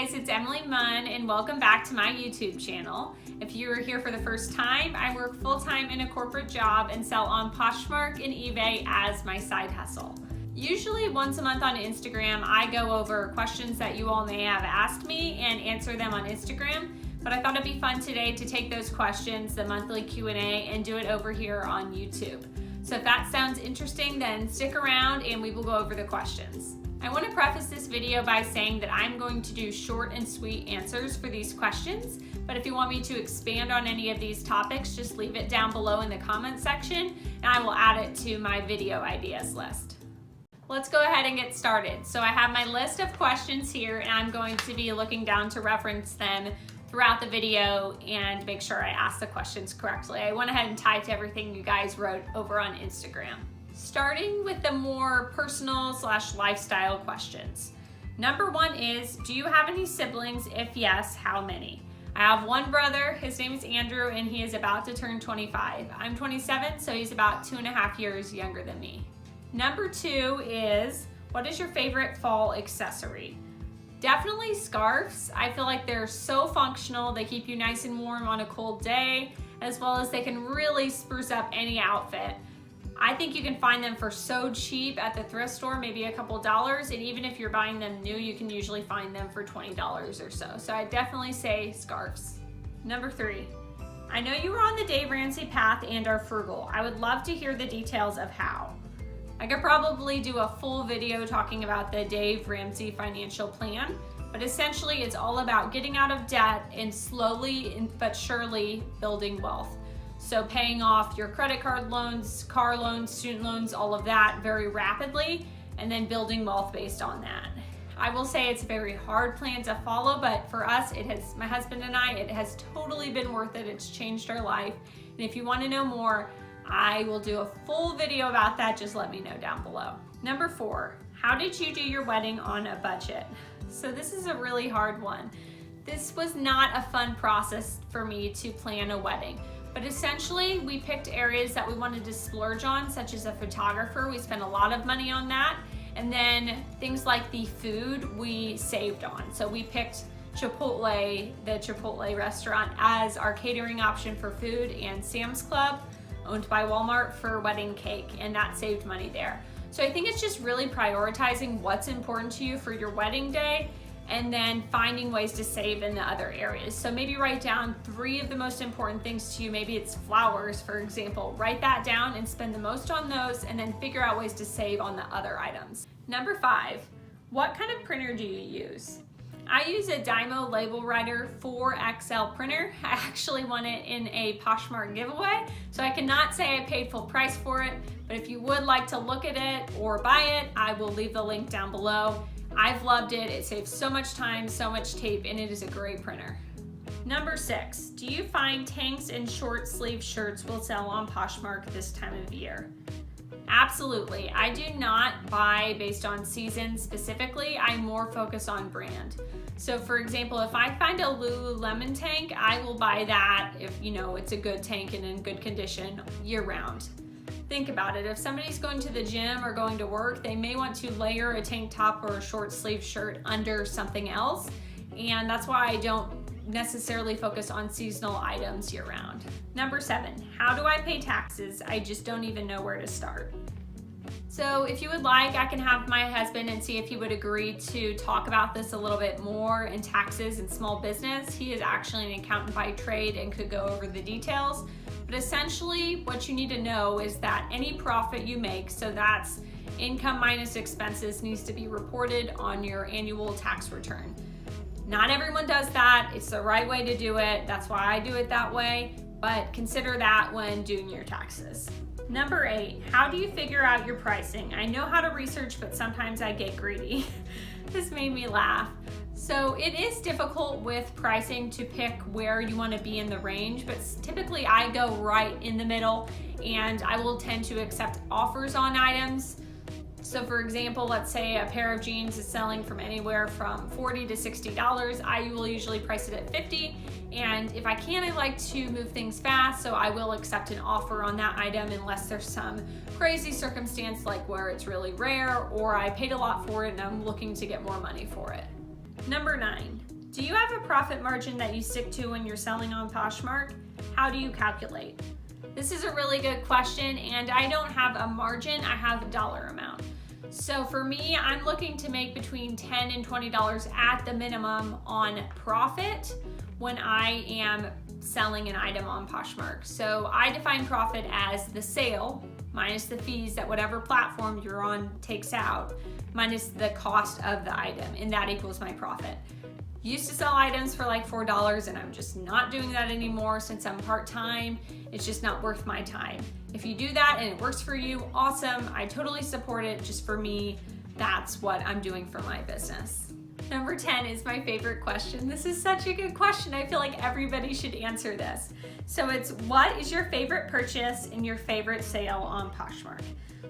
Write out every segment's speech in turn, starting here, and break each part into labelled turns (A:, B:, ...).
A: guys, it's Emily Munn and welcome back to my YouTube channel. If you're here for the first time, I work full-time in a corporate job and sell on Poshmark and eBay as my side hustle. Usually once a month on Instagram, I go over questions that you all may have asked me and answer them on Instagram, but I thought it'd be fun today to take those questions, the monthly Q&A, and do it over here on YouTube. So if that sounds interesting, then stick around and we will go over the questions. I want to preface this video by saying that I'm going to do short and sweet answers for these questions, but if you want me to expand on any of these topics, just leave it down below in the comment section and I will add it to my video ideas list. Let's go ahead and get started. So I have my list of questions here and I'm going to be looking down to reference them throughout the video and make sure I ask the questions correctly. I went ahead and typed everything you guys wrote over on Instagram. Starting with the more personal / lifestyle questions. Number one is, do you have any siblings? If yes, how many? I have one brother, his name is Andrew, and he is about to turn 25. I'm 27, so he's about 2.5 years younger than me. Number two is, what is your favorite fall accessory? Definitely scarves. I feel like they're so functional. They keep you nice and warm on a cold day, as well as they can really spruce up any outfit. I think you can find them for so cheap at the thrift store, maybe a couple dollars, and even if you're buying them new, you can usually find them for $20 or so. So I definitely say scarves. Number three, I know you were on the Dave Ramsey path and are frugal. I would love to hear the details of how. I could probably do a full video talking about the Dave Ramsey financial plan, but essentially it's all about getting out of debt and slowly but surely building wealth. So paying off your credit card loans, car loans, student loans, all of that very rapidly, and then building wealth based on that. I will say it's a very hard plan to follow, but for us, my husband and I, it has totally been worth it. It's changed our life. And if you want to know more, I will do a full video about that. Just let me know down below. Number four, how did you do your wedding on a budget? So this is a really hard one. This was not a fun process for me to plan a wedding. But essentially, we picked areas that we wanted to splurge on, such as a photographer. We spent a lot of money on that. And then things like the food we saved on. So we picked Chipotle, the Chipotle restaurant, as our catering option for food, and Sam's Club, owned by Walmart, for wedding cake, and that saved money there. So I think it's just really prioritizing what's important to you for your wedding day, and then finding ways to save in the other areas. So maybe write down 3 of the most important things to you. Maybe it's flowers, for example. Write that down and spend the most on those, and then figure out ways to save on the other items. Number 5, what kind of printer do you use? I use a Dymo Label Writer 4XL printer. I actually won it in a Poshmark giveaway, so I cannot say I paid full price for it, but if you would like to look at it or buy it, I will leave the link down below. I've loved it. It saves so much time, so much tape, and it is a great printer. Number 6, do you find tanks and short sleeve shirts will sell on Poshmark this time of year? Absolutely. I do not buy based on season specifically. I more focus on brand. So for example, if I find a Lululemon tank, I will buy that if it's a good tank and in good condition year round. Think about it. If somebody's going to the gym or going to work, they may want to layer a tank top or a short sleeve shirt under something else. And that's why I don't necessarily focus on seasonal items year round. Number 7, how do I pay taxes? I just don't even know where to start. So if you would like, I can have my husband and see if he would agree to talk about this a little bit more in taxes and small business. He is actually an accountant by trade and could go over the details. But essentially, what you need to know is that any profit you make, so that's income minus expenses, needs to be reported on your annual tax return. Not everyone does that. It's the right way to do it. That's why I do it that way, but consider that when doing your taxes. Number 8, how do you figure out your pricing? I know how to research, but sometimes I get greedy. This made me laugh. So it is difficult with pricing to pick where you want to be in the range, but typically I go right in the middle and I will tend to accept offers on items. So for example, let's say a pair of jeans is selling from anywhere from $40 to $60. I will usually price it at $50. And if I can, I like to move things fast, so I will accept an offer on that item unless there's some crazy circumstance like where it's really rare or I paid a lot for it and I'm looking to get more money for it. Number 9, Do you have a profit margin that you stick to when you're selling on Poshmark? How do you calculate? This is a really good question, and I don't have a margin, I have a dollar amount. So for me, I'm looking to make between $10 and $20 at the minimum on profit when I am selling an item on Poshmark. So I define profit as the sale minus the fees that whatever platform you're on takes out, minus the cost of the item, and that equals my profit. Used to sell items for like $4, and I'm just not doing that anymore since I'm part-time. It's just not worth my time. If you do that and it works for you, awesome. I totally support it. Just for me, that's what I'm doing for my business. Number 10 is my favorite question. This is such a good question. I feel like everybody should answer this. So it's, what is your favorite purchase and your favorite sale on Poshmark?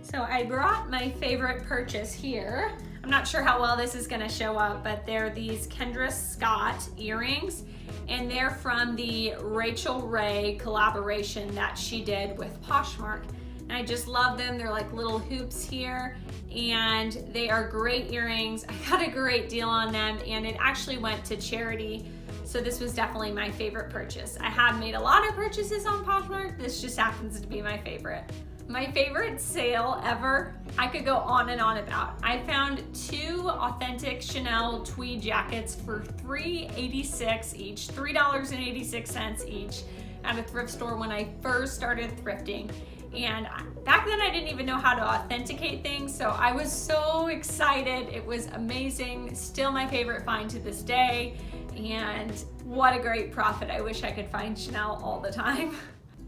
A: So I brought my favorite purchase here. I'm not sure how well this is gonna show up, but they're these Kendra Scott earrings, and they're from the Rachel Ray collaboration that she did with Poshmark. And I just love them. They're like little hoops here, and they are great earrings. I got a great deal on them, and it actually went to charity. So this was definitely my favorite purchase. I have made a lot of purchases on Poshmark. This just happens to be my favorite. My favorite sale ever, I could go on and on about. I found 2 authentic Chanel tweed jackets for $3.86 each, $3.86 each at a thrift store when I first started thrifting. And back then I didn't even know how to authenticate things, so I was so excited. It was amazing. Still my favorite find to this day. And what a great profit. I wish I could find Chanel all the time.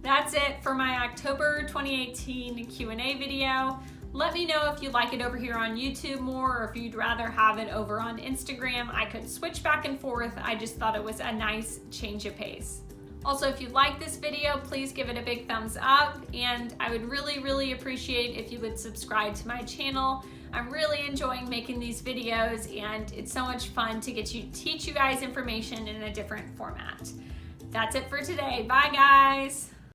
A: That's it for my October 2018 Q&A video. Let me know if you'd like it over here on YouTube more, or if you'd rather have it over on Instagram. I could switch back and forth. I just thought it was a nice change of pace. Also, if you like this video, please give it a big thumbs up, and I would really appreciate if you would subscribe to my channel. I'm really enjoying making these videos, and it's so much fun to teach you guys information in a different format. That's it for today. Bye, guys.